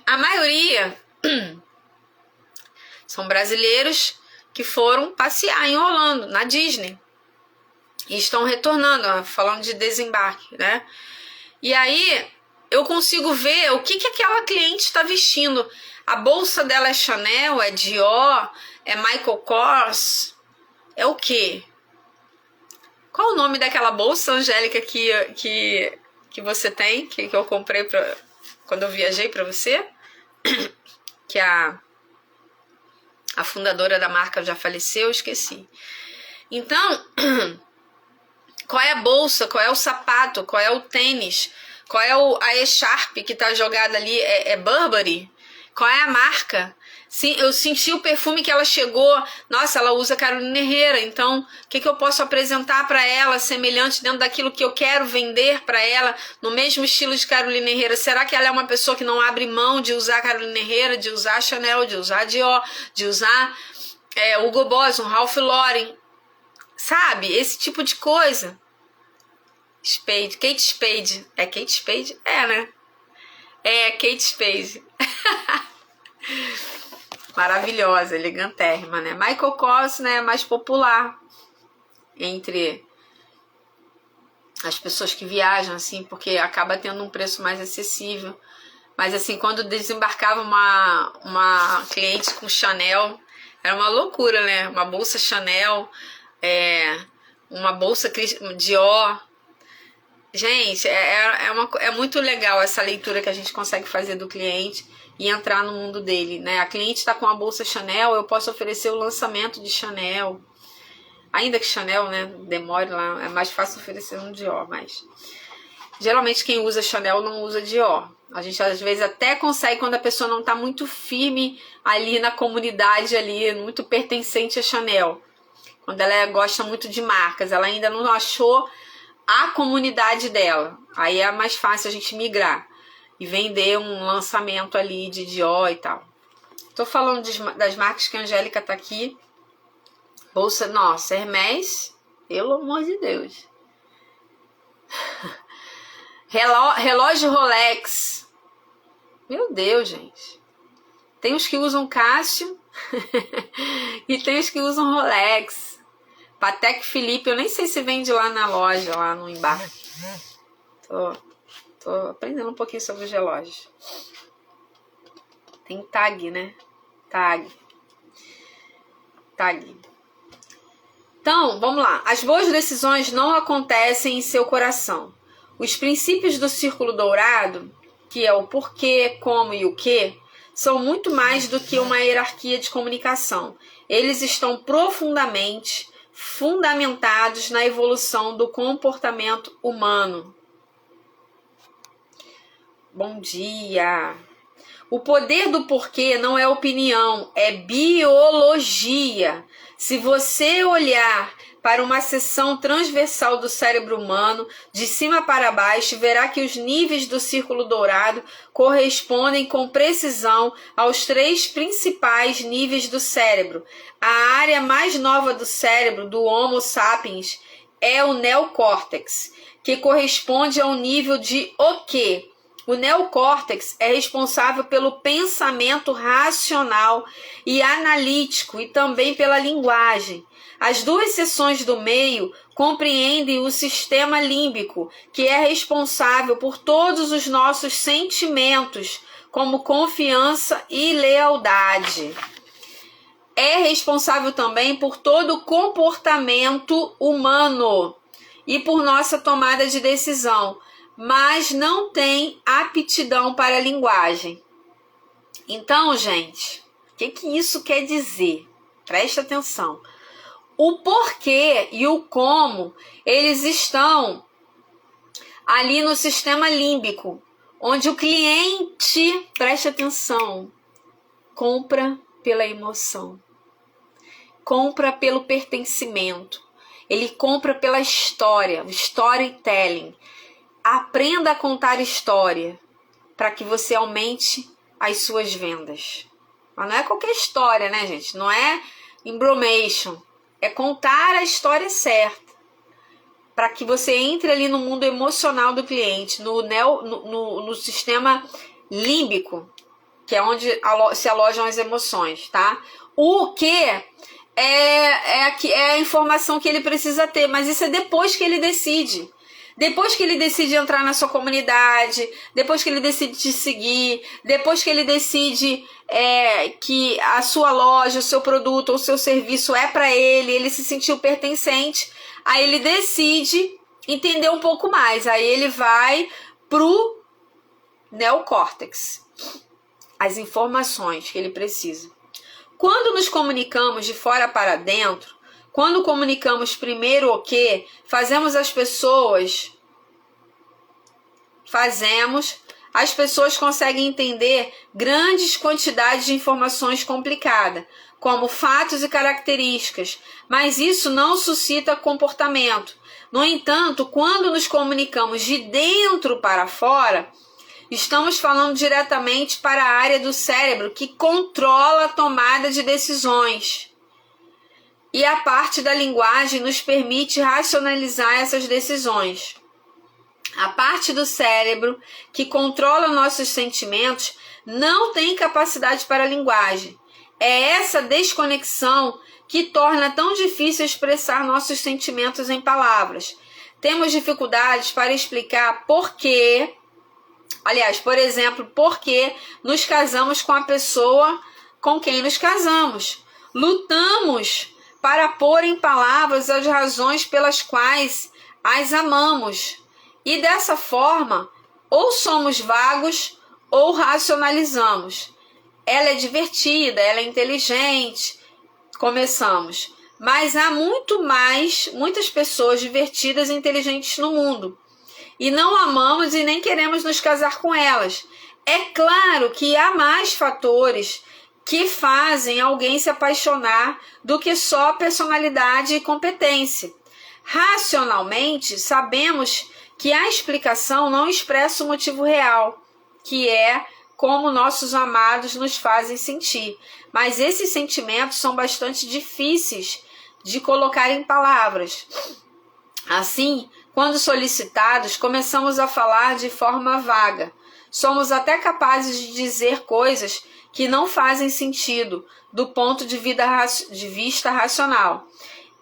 A maioria são brasileiros que foram passear em Orlando, na Disney. E estão retornando, falando de desembarque, né? E aí eu consigo ver o que aquela cliente está vestindo. A bolsa dela é Chanel, é Dior, é Michael Kors, é o quê? Qual o nome daquela bolsa, Angélica, que você tem, que eu comprei quando eu viajei para você? Que a fundadora da marca já faleceu, eu esqueci. Então, qual é a bolsa, qual é o sapato, qual é o tênis, qual é a E-Sharp que está jogada ali, é Burberry? Qual é a marca? Sim, eu senti o perfume que ela chegou. Nossa, ela usa Carolina Herrera. Então, o que eu posso apresentar para ela semelhante dentro daquilo que eu quero vender para ela, no mesmo estilo de Carolina Herrera? Será que ela é uma pessoa que não abre mão de usar Carolina Herrera, de usar Chanel, de usar Dior, de usar Hugo Boss, um Ralph Lauren? Sabe? Esse tipo de coisa. Kate Spade. É Kate Spade? É, né? É, Kate Spade. Maravilhosa, elegantérrima, né? Michael Kors, né, é mais popular entre as pessoas que viajam, assim, porque acaba tendo um preço mais acessível. Mas, assim, quando desembarcava uma cliente com Chanel, era uma loucura, né? Uma bolsa Chanel, uma bolsa Dior. Gente, é muito legal essa leitura que a gente consegue fazer do cliente e entrar no mundo dele, né? A cliente está com a bolsa Chanel, eu posso oferecer o lançamento de Chanel. Ainda que Chanel, né, demore lá, é mais fácil oferecer um Dior, mas geralmente quem usa Chanel não usa Dior. A gente às vezes até consegue quando a pessoa não está muito firme ali na comunidade, ali, muito pertencente a Chanel. quando ela gosta muito de marcas, ela ainda não achou a comunidade dela. Aí é mais fácil a gente migrar e vender um lançamento ali de Dior e tal. Tô falando das marcas que a Angélica tá aqui. Bolsa, nossa, Hermès, pelo amor de Deus. Relógio Rolex. Meu Deus, gente. Tem os que usam Casio e tem os que usam Rolex. Patek Philippe, eu nem sei se vende lá na loja, lá no embarque. Tô aprendendo um pouquinho sobre os relógios. Tem tag, né? Tag. Então, vamos lá. As boas decisões não acontecem em seu coração. Os princípios do círculo dourado, que é o porquê, como e o que, são muito mais do que uma hierarquia de comunicação. Eles estão profundamente fundamentados na evolução do comportamento humano. Bom dia! O poder do porquê não é opinião, é biologia. Se você olhar para uma seção transversal do cérebro humano, de cima para baixo, verá que os níveis do círculo dourado correspondem com precisão aos 3 principais níveis do cérebro. A área mais nova do cérebro do Homo sapiens é o neocórtex, que corresponde ao nível de o quê? O neocórtex é responsável pelo pensamento racional e analítico e também pela linguagem. As 2 seções do meio compreendem o sistema límbico, que é responsável por todos os nossos sentimentos, como confiança e lealdade. É responsável também por todo o comportamento humano e por nossa tomada de decisão, mas não tem aptidão para a linguagem. Então, gente, o que isso quer dizer? Preste atenção. O porquê e o como, eles estão ali no sistema límbico, onde o cliente, preste atenção, compra pela emoção, compra pelo pertencimento, ele compra pela história, o storytelling. Aprenda a contar história para que você aumente as suas vendas. Mas não é qualquer história, né, gente? Não é embromation. É contar a história certa para que você entre ali no mundo emocional do cliente, no sistema límbico, que é onde se alojam as emoções, tá? O que é a informação que ele precisa ter, mas isso é depois que ele decide. Depois que ele decide entrar na sua comunidade, depois que ele decide te seguir, depois que ele decide que a sua loja, o seu produto ou o seu serviço é para ele, ele se sentiu pertencente, aí ele decide entender um pouco mais, aí ele vai pro neocórtex, as informações que ele precisa. Quando nos comunicamos de fora para dentro, quando comunicamos primeiro o que, as pessoas conseguem entender grandes quantidades de informações complicadas, como fatos e características, mas isso não suscita comportamento. No entanto, quando nos comunicamos de dentro para fora, estamos falando diretamente para a área do cérebro que controla a tomada de decisões. E a parte da linguagem nos permite racionalizar essas decisões. A parte do cérebro que controla nossos sentimentos não tem capacidade para a linguagem. É essa desconexão que torna tão difícil expressar nossos sentimentos em palavras. Temos dificuldades para explicar por que, por exemplo, por que nos casamos com a pessoa com quem nos casamos. Lutamos para pôr em palavras as razões pelas quais as amamos. E dessa forma, ou somos vagos ou racionalizamos. Ela é divertida, ela é inteligente. Começamos. Mas há muitas pessoas divertidas e inteligentes no mundo. E não amamos e nem queremos nos casar com elas. É claro que há mais fatores que fazem alguém se apaixonar do que só personalidade e competência. Racionalmente, sabemos que a explicação não expressa o motivo real, que é como nossos amados nos fazem sentir. Mas esses sentimentos são bastante difíceis de colocar em palavras. Assim, quando solicitados, começamos a falar de forma vaga. Somos até capazes de dizer coisas que não fazem sentido do ponto de vista racional.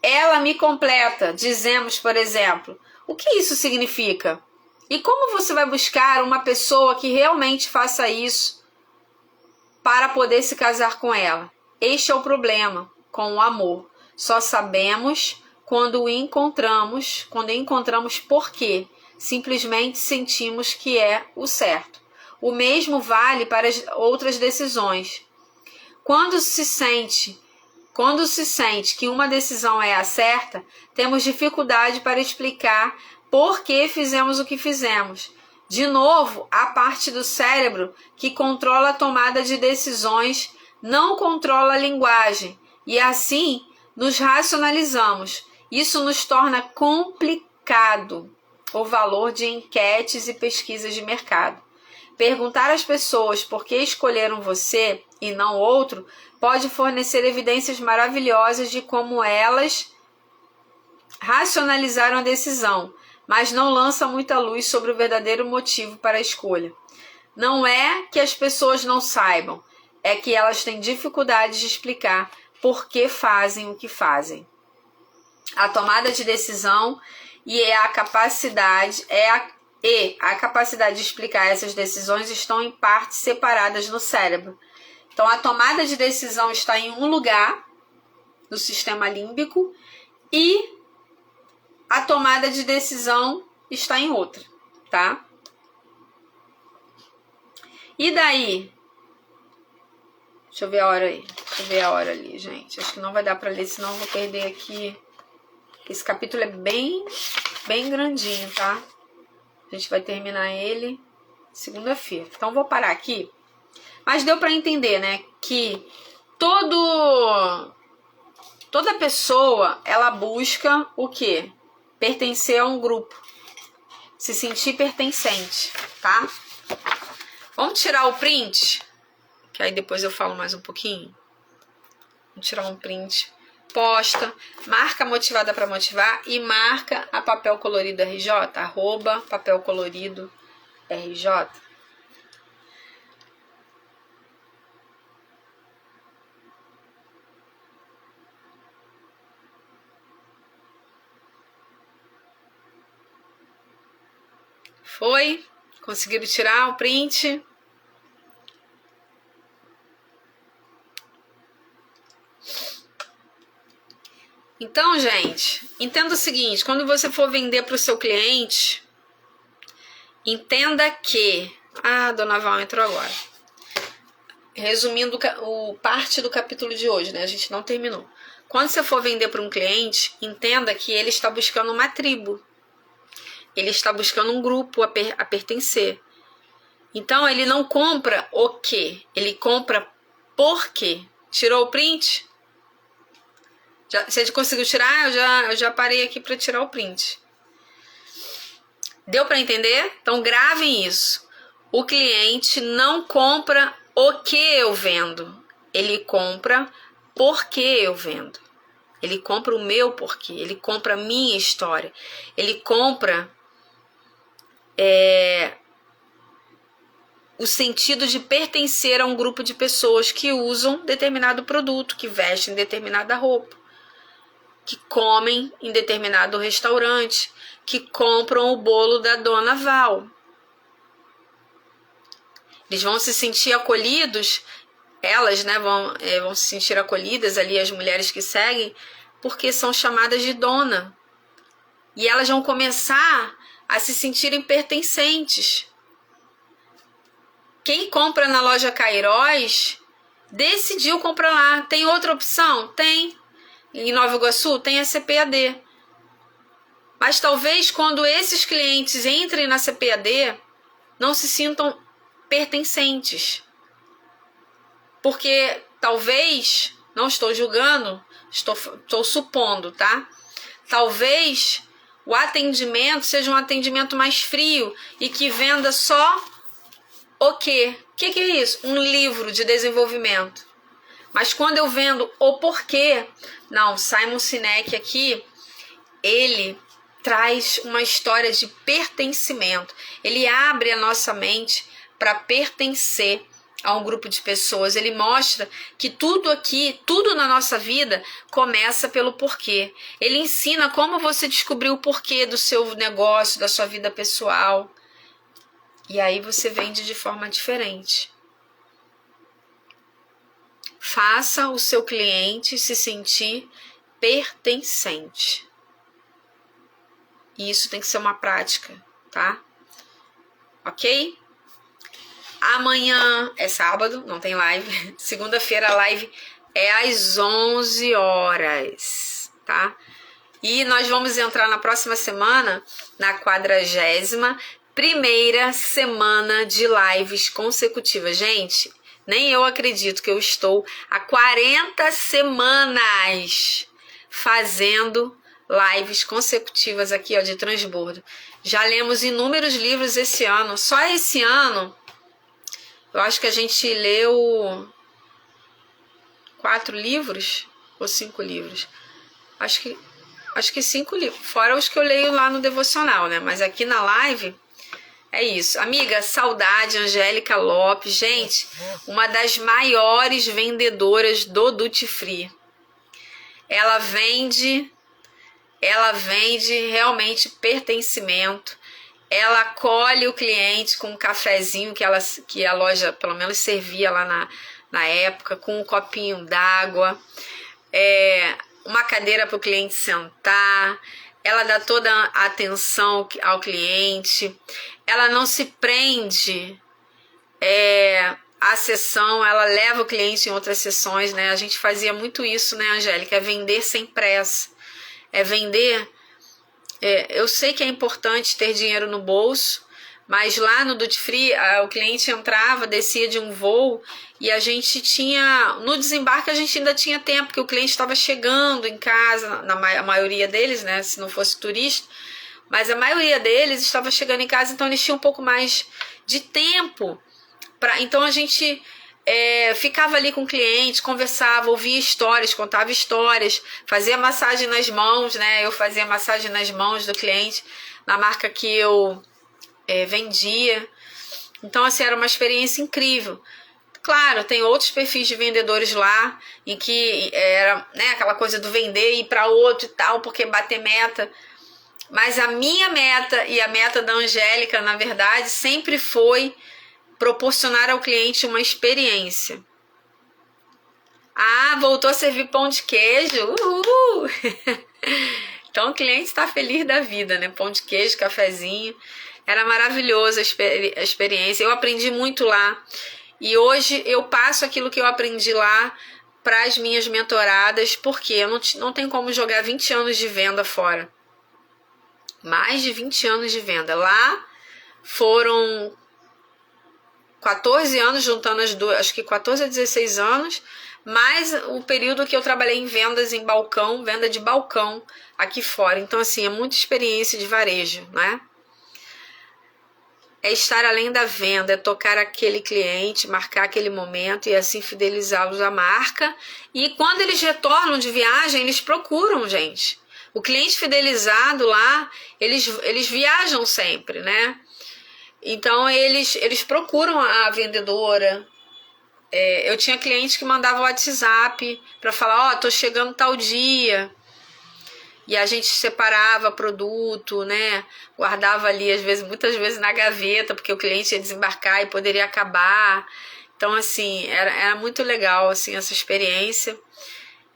Ela me completa, dizemos, por exemplo. O que isso significa? E como você vai buscar uma pessoa que realmente faça isso para poder se casar com ela? Este é o problema com o amor. Só sabemos quando encontramos por quê. Simplesmente sentimos que é o certo. O mesmo vale para as outras decisões. Quando se sente que uma decisão é a certa, temos dificuldade para explicar por que fizemos o que fizemos. De novo, a parte do cérebro que controla a tomada de decisões não controla a linguagem e assim nos racionalizamos. Isso nos torna complicado o valor de enquetes e pesquisas de mercado. Perguntar às pessoas por que escolheram você e não outro pode fornecer evidências maravilhosas de como elas racionalizaram a decisão, mas não lança muita luz sobre o verdadeiro motivo para a escolha. Não é que as pessoas não saibam, é que elas têm dificuldade de explicar por que fazem o que fazem. A tomada de decisão e a capacidade de explicar essas decisões estão em partes separadas no cérebro. Então, a tomada de decisão está em um lugar do sistema límbico e a tomada de decisão está em outra, tá? E daí? Deixa eu ver a hora aí. Deixa eu ver a hora ali, gente. Acho que não vai dar para ler, senão eu vou perder aqui. Esse capítulo é bem grandinho, tá? A gente vai terminar ele segunda-feira. Então, vou parar aqui. Mas deu para entender, né? Que toda pessoa, ela busca o quê? Pertencer a um grupo. Se sentir pertencente, tá? Vamos tirar o print? Que aí depois eu falo mais um pouquinho. Vamos tirar um print. Posta, marca Motivada para Motivar e marca a Papel Colorido RJ, @Papel Colorido RJ. Foi? Conseguiram tirar o print? Então, gente, entenda o seguinte, quando você for vender para o seu cliente, entenda que... Ah, a Dona Val entrou agora. Resumindo parte do capítulo de hoje, né? A gente não terminou. Quando você for vender para um cliente, entenda que ele está buscando uma tribo. Ele está buscando um grupo a pertencer. Então, ele não compra o quê? Ele compra por quê? Tirou o print? Você conseguiu tirar? Eu já parei aqui para tirar o print. Deu para entender? Então, gravem isso. O cliente não compra o que eu vendo. Ele compra por que eu vendo. Ele compra o meu porquê. Ele compra a minha história. Ele compra o sentido de pertencer a um grupo de pessoas que usam determinado produto, que vestem determinada roupa, que comem em determinado restaurante, que compram o bolo da Dona Val. Eles vão se sentir acolhidos, elas, né, vão se sentir acolhidas ali, as mulheres que seguem, porque são chamadas de dona. E elas vão começar a se sentirem pertencentes. Quem compra na loja Cairós decidiu comprar lá. Tem outra opção? Tem. Em Nova Iguaçu tem a CPAD. Mas talvez quando esses clientes entrem na CPAD, não se sintam pertencentes. Porque talvez, não estou julgando, estou supondo, tá? Talvez o atendimento seja um atendimento mais frio e que venda só o quê? O que é isso? Um livro de desenvolvimento. Mas quando eu vendo o porquê, não, Simon Sinek aqui, ele traz uma história de pertencimento. Ele abre a nossa mente para pertencer a um grupo de pessoas. Ele mostra que tudo aqui, tudo na nossa vida começa pelo porquê. Ele ensina como você descobrir o porquê do seu negócio, da sua vida pessoal. E aí você vende de forma diferente. Faça o seu cliente se sentir pertencente. E isso tem que ser uma prática, tá? Ok? Amanhã é sábado, não tem live. Segunda-feira a live é às 11 horas, tá? E nós vamos entrar na próxima semana, na 41ª semana de lives consecutivas. Gente, nem eu acredito que eu estou há 40 semanas fazendo lives consecutivas aqui, ó, de transbordo. Já lemos inúmeros livros esse ano. Só esse ano, eu acho que a gente leu 4 livros ou 5 livros. Acho que 5 livros, fora os que eu leio lá no devocional, né? Mas aqui na live é isso. Amiga, saudade, Angélica Lopes. Gente, uma das maiores vendedoras do Duty Free. Ela vende realmente pertencimento. Ela acolhe o cliente com um cafezinho que a loja pelo menos servia lá na época, com um copinho d'água, uma cadeira para o cliente sentar. Ela dá toda a atenção ao cliente. Ela não se prende à sessão, ela leva o cliente em outras sessões, né? A gente fazia muito isso, né, Angélica? É vender sem pressa. É vender. Eu sei que é importante ter dinheiro no bolso, mas lá no Duty Free o cliente entrava, descia de um voo e a gente tinha, no desembarque a gente ainda tinha tempo, porque o cliente estava chegando em casa, a maioria deles, né, se não fosse turista, mas a maioria deles estava chegando em casa, então eles tinham um pouco mais de tempo. Então a gente ficava ali com o cliente, conversava, ouvia histórias, contava histórias, fazia massagem nas mãos, né? Eu fazia massagem nas mãos do cliente, na marca que eu vendia. Então, assim, era uma experiência incrível. Claro, tem outros perfis de vendedores lá, em que era, né, aquela coisa do vender e ir para outro e tal, porque bater meta. Mas a minha meta e a meta da Angélica, na verdade, sempre foi proporcionar ao cliente uma experiência. Ah, voltou a servir pão de queijo. Uhul! Então o cliente está feliz da vida, né? Pão de queijo, cafezinho. Era maravilhosa a experiência. Eu aprendi muito lá. E hoje eu passo aquilo que eu aprendi lá para as minhas mentoradas, porque eu não tenho como jogar 20 anos de venda fora. Mais de 20 anos de venda. Lá foram 14 anos, juntando as duas, acho que 14 a 16 anos, mais o período que eu trabalhei em vendas em balcão, venda de balcão aqui fora. Então, assim, é muita experiência de varejo, né? É estar além da venda, é tocar aquele cliente, marcar aquele momento e assim fidelizá-los à marca. E quando eles retornam de viagem, eles procuram, gente. O cliente fidelizado lá, eles viajam sempre, né? Então, eles procuram a vendedora. Eu tinha cliente que mandava WhatsApp para falar, tô chegando tal dia. E a gente separava produto, né? Guardava ali, muitas vezes na gaveta, porque o cliente ia desembarcar e poderia acabar. Então, assim, era muito legal, assim, essa experiência.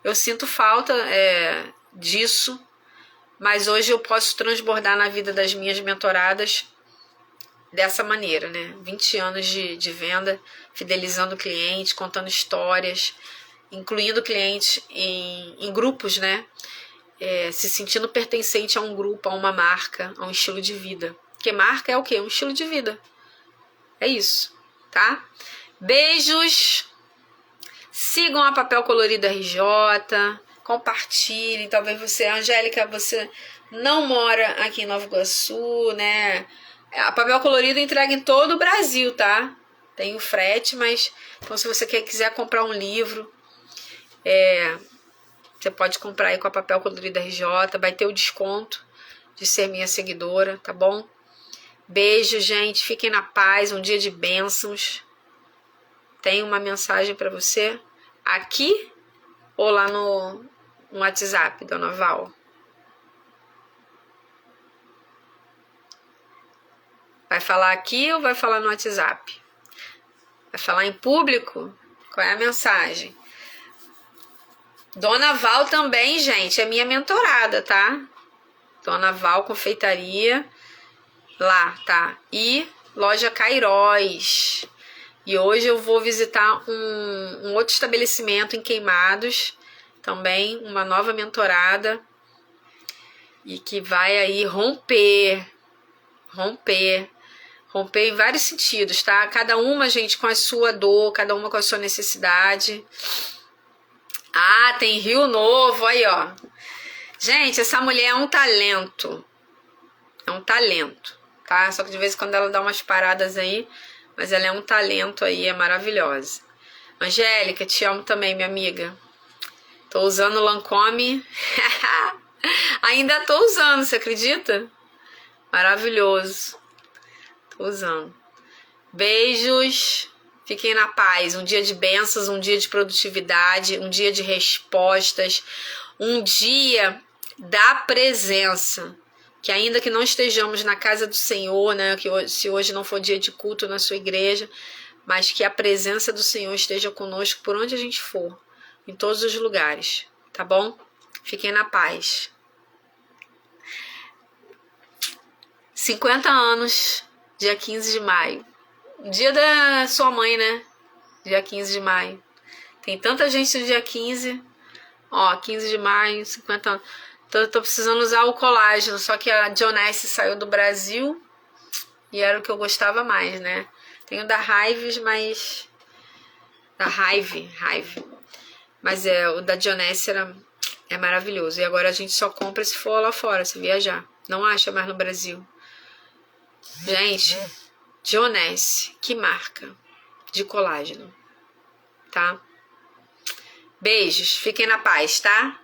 Eu sinto falta disso, mas hoje eu posso transbordar na vida das minhas mentoradas dessa maneira, né? 20 anos de venda, fidelizando o cliente, contando histórias, incluindo clientes em grupos, né? Se sentindo pertencente a um grupo, a uma marca, a um estilo de vida. Porque marca é o quê? Um estilo de vida. É isso, tá? Beijos! Sigam a Papel Colorido RJ, compartilhem. Talvez você, Angélica, você não mora aqui em Nova Iguaçu, né? A Papel Colorido entrega em todo o Brasil, tá? Tem o frete, mas então se você quiser comprar um livro, você pode comprar aí com a Papel Colorido RJ, vai ter o desconto de ser minha seguidora, tá bom? Beijo, gente, fiquem na paz, um dia de bênçãos. Tem uma mensagem para você aqui ou lá no WhatsApp, Dona Val? Vai falar aqui ou vai falar no WhatsApp? Vai falar em público? Qual é a mensagem? Dona Val também, gente, é minha mentorada, tá? Dona Val Confeitaria, lá, tá? E Loja Cairós. E hoje eu vou visitar um outro estabelecimento em Queimados, também uma nova mentorada, e que vai aí romper em vários sentidos, tá? Cada uma, gente, com a sua dor, cada uma com a sua necessidade. Ah, tem Rio Novo, aí, ó. Gente, essa mulher é um talento. É um talento, tá? Só que de vez em quando ela dá umas paradas aí, mas ela é um talento aí, é maravilhosa. Angélica, te amo também, minha amiga. Tô usando o Lancôme. Ainda tô usando, você acredita? Maravilhoso. Tô usando. Beijos. Fiquem na paz. Um dia de bênçãos, um dia de produtividade, um dia de respostas, um dia da presença. Que ainda que não estejamos na casa do Senhor, né? Que se hoje não for dia de culto na sua igreja, mas que a presença do Senhor esteja conosco por onde a gente for, em todos os lugares, tá bom? Fiquem na paz. 50 anos, dia 15 de maio. Dia da sua mãe, né? Dia 15 de maio. Tem tanta gente no dia 15. Ó, 15 de maio, 50 anos. Tô precisando usar o colágeno, só que a Dionesse saiu do Brasil e era o que eu gostava mais, né? Tenho da Hive, mas... Da Hive. Mas o da Dionesse é maravilhoso. E agora a gente só compra se for lá fora, se viajar. Não acha mais no Brasil. Gente, Dionesse, que marca de colágeno, tá? Beijos, fiquem na paz, tá?